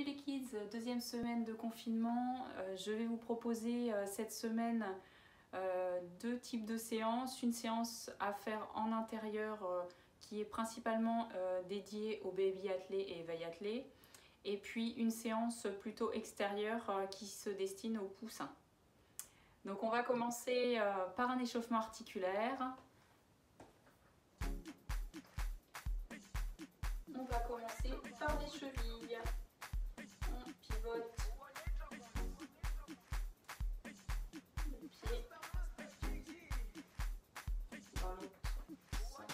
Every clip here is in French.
Salut les kids, deuxième semaine de confinement. Je vais vous proposer cette semaine deux types de séances. Une séance à faire en intérieur qui est principalement dédiée au baby athlé et éveil athlé. Et puis une séance plutôt extérieure qui se destine aux poussins. Donc on va commencer par un échauffement articulaire. On va commencer par les chevilles. On pivote le pied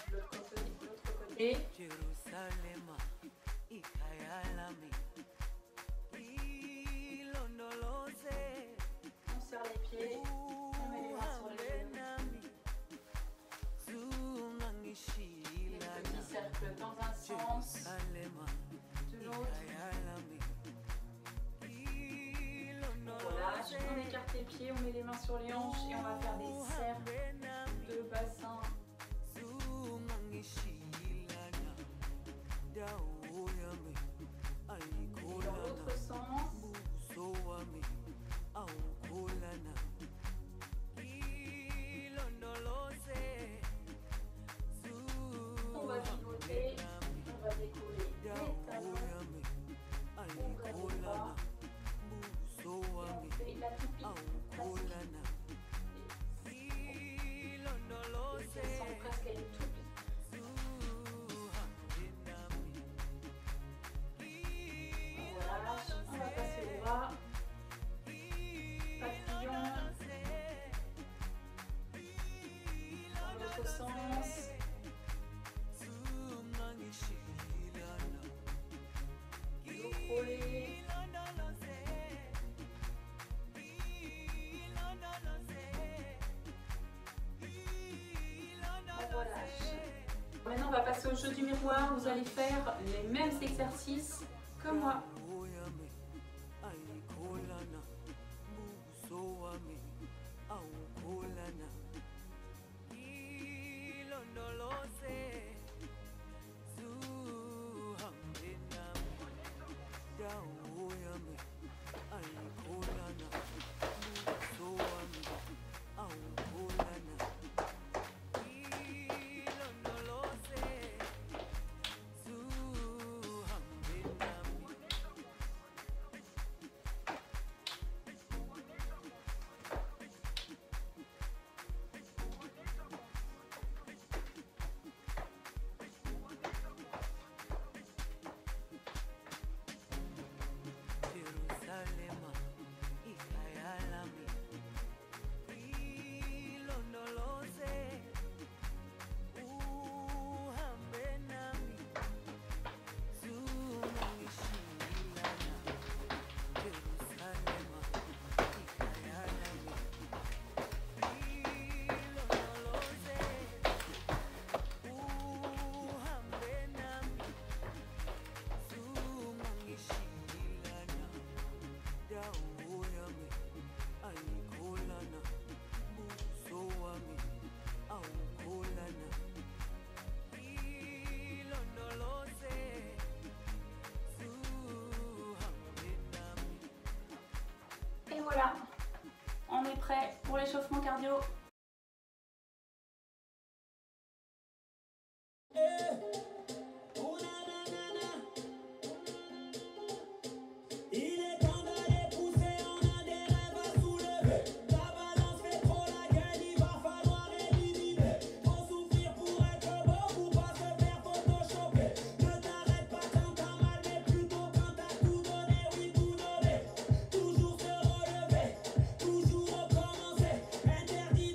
dans l'autre côté. On serre les pieds, on met les mains sur les genoux. Les petits cercles dans un sens, de l'autre. On relâche, on écarte les pieds, on met les mains sur les hanches et on va faire des cercles de bassin. Et dans l'autre sens. On va pivoter, on va décoller les talons, ouvrir les bras et on fait la toupie classique. Et ça ressemble presque à une toupie. On relâche, on va passer les bras, papillon, dans l'autre sens. Dos frôlé. On relâche. Maintenant on va passer au jeu du miroir. Vous allez faire les mêmes exercices que moi. Et voilà, on est prêt pour l'échauffement cardio. Interdit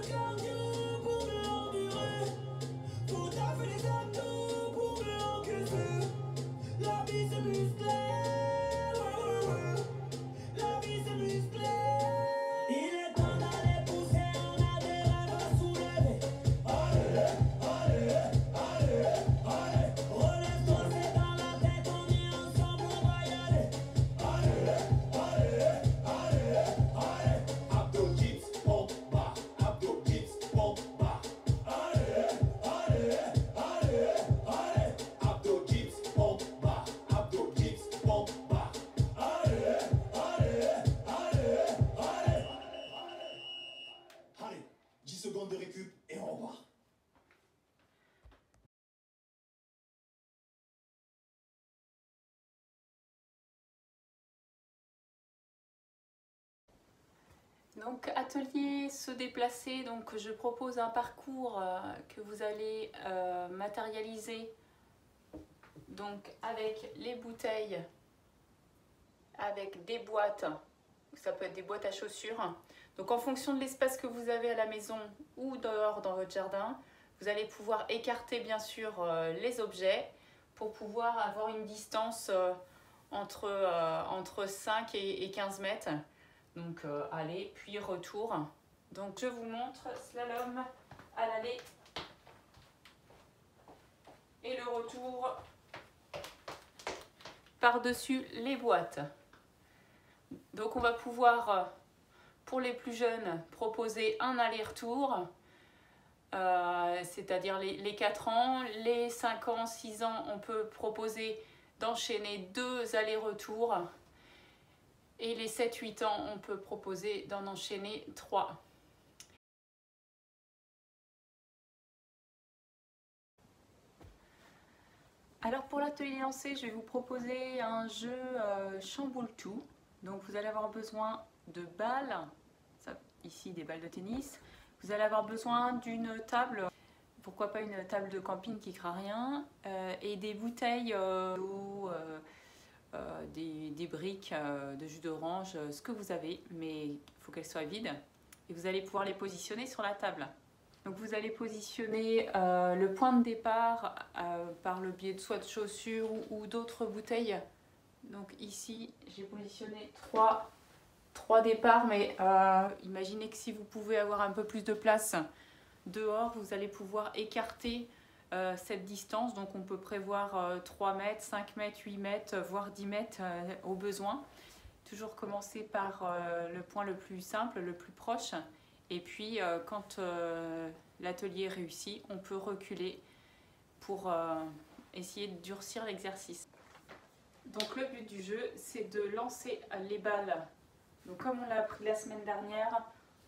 cardio pour mieux endurer. Faut taffer les abdos pour mieux encaisser. La vie c'est musclé, ouais, ouais, ouais. La vie c'est musclé. Il est temps d'aller pousser, on a des rêves à soulever. Allez, allez, allez, allez. Relève-toi, c'est dans la tête, on est ensemble, on va y aller. Allez, allez, allez, allez. Abdo dips, pompe bas, abdo dips, pompe bas. Allez, allez, allez, allez. Abdo dips, pompe bas, abdo dips, pompe bas. Allez, allez, allez, allez. Allez, 10 secondes de récup et on repart. Donc atelier se déplacer, donc je propose un parcours que vous allez matérialiser donc avec les bouteilles, avec des boîtes, ça peut être des boîtes à chaussures. Donc en fonction de l'espace que vous avez à la maison ou dehors dans votre jardin, vous allez pouvoir écarter bien sûr les objets pour pouvoir avoir une distance entre 5 et 15 mètres. Donc aller puis retour. Donc je vous montre slalom à l'aller et le retour par-dessus les boîtes. Donc on va pouvoir, pour les plus jeunes, proposer un aller-retour, c'est-à-dire les 4 ans. Les 5 ans, 6 ans, on peut proposer d'enchaîner 2 allers-retours. Et les 7-8 ans, on peut proposer d'en enchaîner 3. Alors pour l'atelier lancé, je vais vous proposer un jeu chamboule tout. Donc vous allez avoir besoin de balles, ça, ici des balles de tennis. Vous allez avoir besoin d'une table, pourquoi pas une table de camping qui craint rien, et des bouteilles d'eau, des briques de jus d'orange, ce que vous avez, mais il faut qu'elles soient vides. Et vous allez pouvoir les positionner sur la table. Donc vous allez positionner le point de départ par le biais de soit de chaussures ou d'autres bouteilles. Donc ici j'ai positionné 3 départs, mais imaginez que si vous pouvez avoir un peu plus de place dehors, vous allez pouvoir écarter cette distance. Donc on peut prévoir 3 mètres, 5 mètres, 8 mètres, voire 10 mètres au besoin. Toujours commencer par le point le plus simple, le plus proche. Et puis quand l'atelier est réussi, on peut reculer pour essayer de durcir l'exercice. Donc le but du jeu, c'est de lancer les balles, donc comme on l'a appris la semaine dernière,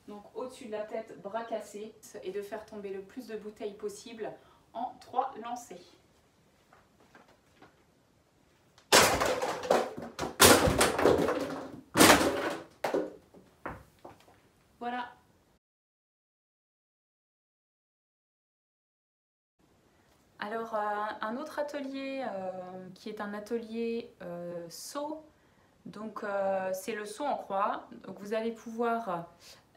donc au-dessus de la tête, bras cassés, et de faire tomber le plus de bouteilles possible en 3 lancers. Voilà. Alors un autre atelier qui est un atelier saut, donc c'est le saut en croix. Donc vous allez pouvoir,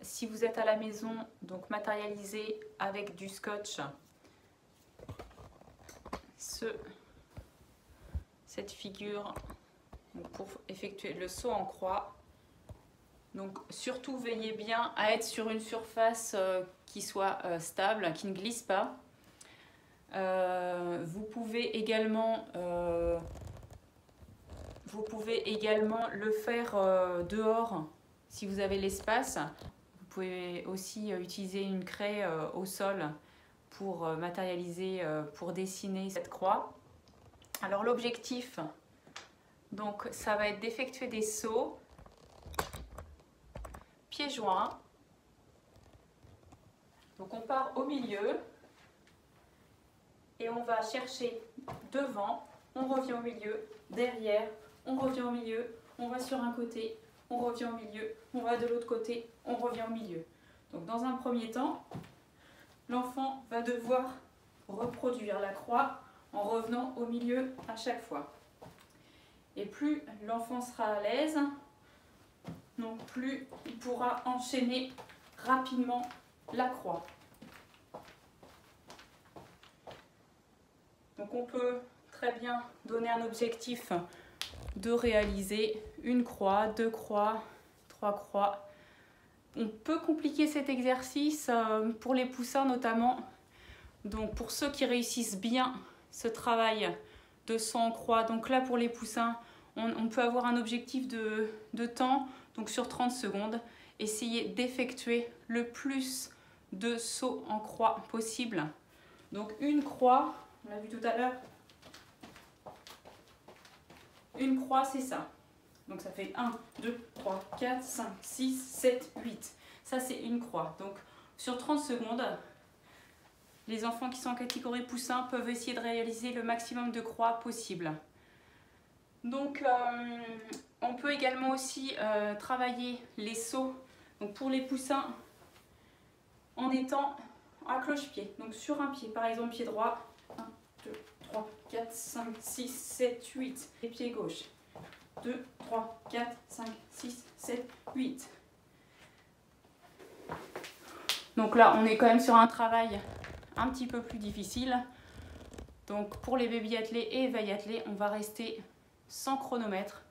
si vous êtes à la maison, donc matérialiser avec du scotch cette figure pour effectuer le saut en croix. Donc surtout veillez bien à être sur une surface qui soit stable, qui ne glisse pas. Vous pouvez également le faire dehors si vous avez l'espace. Vous pouvez aussi utiliser une craie au sol pour matérialiser, pour dessiner cette croix. Alors l'objectif, donc ça va être d'effectuer des sauts, pieds joints. Donc on part au milieu. Et on va chercher devant, on revient au milieu, derrière, on revient au milieu, on va sur un côté, on revient au milieu, on va de l'autre côté, on revient au milieu. Donc dans un premier temps, l'enfant va devoir reproduire la croix en revenant au milieu à chaque fois. Et plus l'enfant sera à l'aise, donc plus il pourra enchaîner rapidement la croix. Donc on peut très bien donner un objectif de réaliser une croix, 2 croix, 3 croix. On peut compliquer cet exercice pour les poussins notamment. Donc pour ceux qui réussissent bien ce travail de 100 croix, donc là pour les poussins, on peut avoir un objectif de temps, donc sur 30 secondes, essayer d'effectuer le plus de sauts en croix possible. Donc une croix, on l'a vu tout à l'heure, une croix c'est ça. Donc ça fait 1, 2, 3, 4, 5, 6, 7, 8. Ça c'est une croix. Donc sur 30 secondes, les enfants qui sont en catégorie poussin peuvent essayer de réaliser le maximum de croix possible. Donc on peut également aussi travailler les sauts donc pour les poussins en étant à cloche-pied. Donc sur un pied, par exemple pied droit, 1, 2, 3, 4, 5, 6, 7, 8. Et pied gauche, 2, 3, 4, 5, 6, 7, 8. Donc là on est quand même sur un travail un petit peu plus difficile. Donc pour les baby athlés et éveil athlés, on va rester sans chronomètre.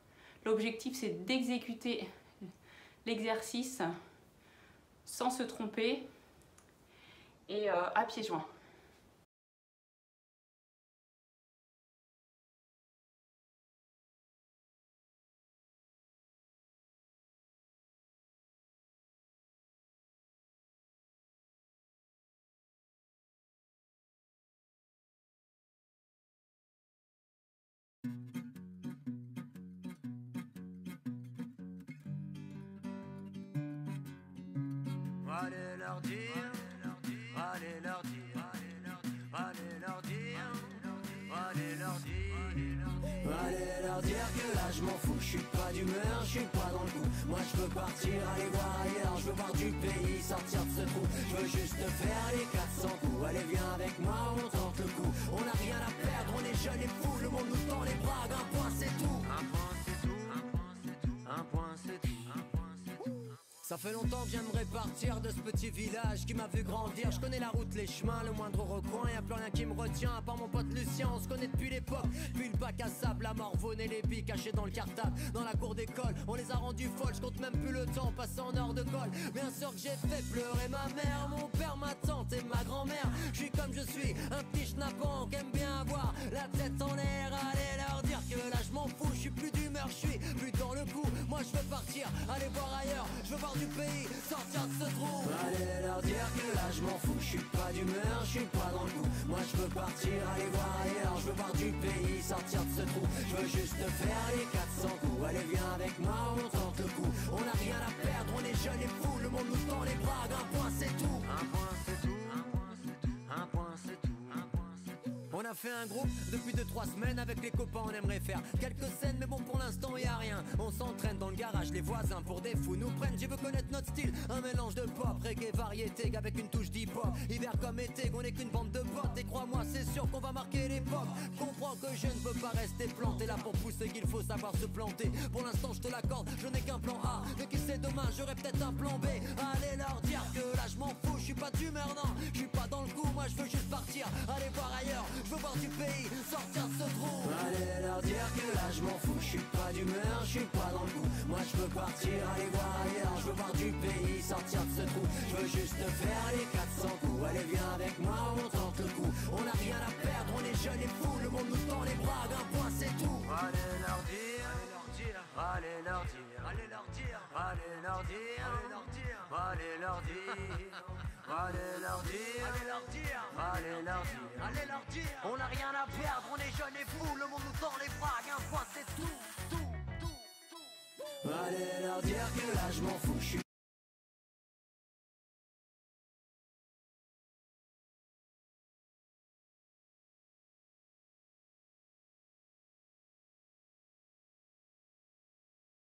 L'objectif c'est d'exécuter l'exercice sans se tromper et à pieds joints. Allez leur dire, allez leur dire, allez leur dire, allez leur dire, allez leur dire que là je m'en fous, je suis pas d'humeur, je suis pas dans le coup. Moi je veux partir, aller voir ailleurs, je veux voir du pays, sortir de ce trou. Je veux juste faire les 400 coups, allez viens avec moi, on tente le coup. On n'a rien à perdre, on est jeunes et fous, le monde nous tend les bras, un point c'est tout. Un point c'est tout, un point c'est tout. Ça fait longtemps que j'aimerais partir de ce petit village qui m'a vu grandir. Je connais la route, les chemins, le moindre recoin, y'a plus rien qui me retient à part mon pote Lucien. On se connaît depuis l'époque, puis le bac à sable, la Morvonne et les billes cachés dans le cartable. Dans la cour d'école, on les a rendus folles, je compte même plus le temps passé en heure de colle. Bien sûr que j'ai fait pleurer ma mère, mon père, ma tante et ma grand-mère. Je suis comme je suis, un petit schnappant qui aime bien avoir la tête en l'air. Allez leur dire que là je m'en fous, je suis plus d'humeur, je suis plus dans le coup. Moi je veux partir, aller voir ailleurs, je veux voir du pays, sortir de ce trou. Allez leur dire que là je m'en fous, je suis pas d'humeur, je suis pas dans le coup. Moi je veux partir, aller voir ailleurs, je veux voir du pays, sortir de ce trou. Je veux juste faire les 400 coups, allez viens avec moi, on tente le coup. On n'a rien à perdre, on est jeunes et fous, le monde nous tend les bras, un point c'est tout. Un point c'est tout, un point c'est tout. On a fait un groupe depuis 2-3 semaines, avec les copains on aimerait faire quelques scènes, mais bon pour l'instant y a rien. On s'entraîne dans le garage, les voisins pour des fous nous prennent. Je veux connaître notre style, un mélange de pop, reggae, variété avec une touche d'hip-hop. Hiver comme été, on n'est qu'une bande de potes et crois-moi c'est sûr qu'on va marquer l'époque. Comprends que je ne peux pas rester planté là pour pousser, qu'il faut savoir se planter. Pour l'instant je te l'accorde, je n'ai qu'un plan A, mais qui sait demain j'aurai peut-être un plan B. Allez leur dire que là je m'en fous, je suis pas d'humeur non, je suis pas dans le coup, moi je veux juste partir, aller voir ailleurs. Je veux voir du pays, sortir de ce trou. Allez leur dire que là je m'en fous, je suis pas d'humeur, je suis pas dans le coup. Moi je veux partir, aller voir ailleurs, je veux voir du pays, sortir de ce trou. Je veux juste faire les 400 coups, allez viens avec moi, on tente le coup. On n'a rien à perdre, on est jeunes et fous, le monde nous tend les bras, un point c'est tout. Allez leur dire, allez leur dire, allez leur dire, allez leur dire, allez leur dire, allez leur dire. Allez leur dire, allez leur dire, allez leur dire, allez leur dire. On n'a rien à perdre, on est jeunes et fous, le monde nous tend les bras, un point c'est tout. Allez leur dire que là je m'en fous, je suis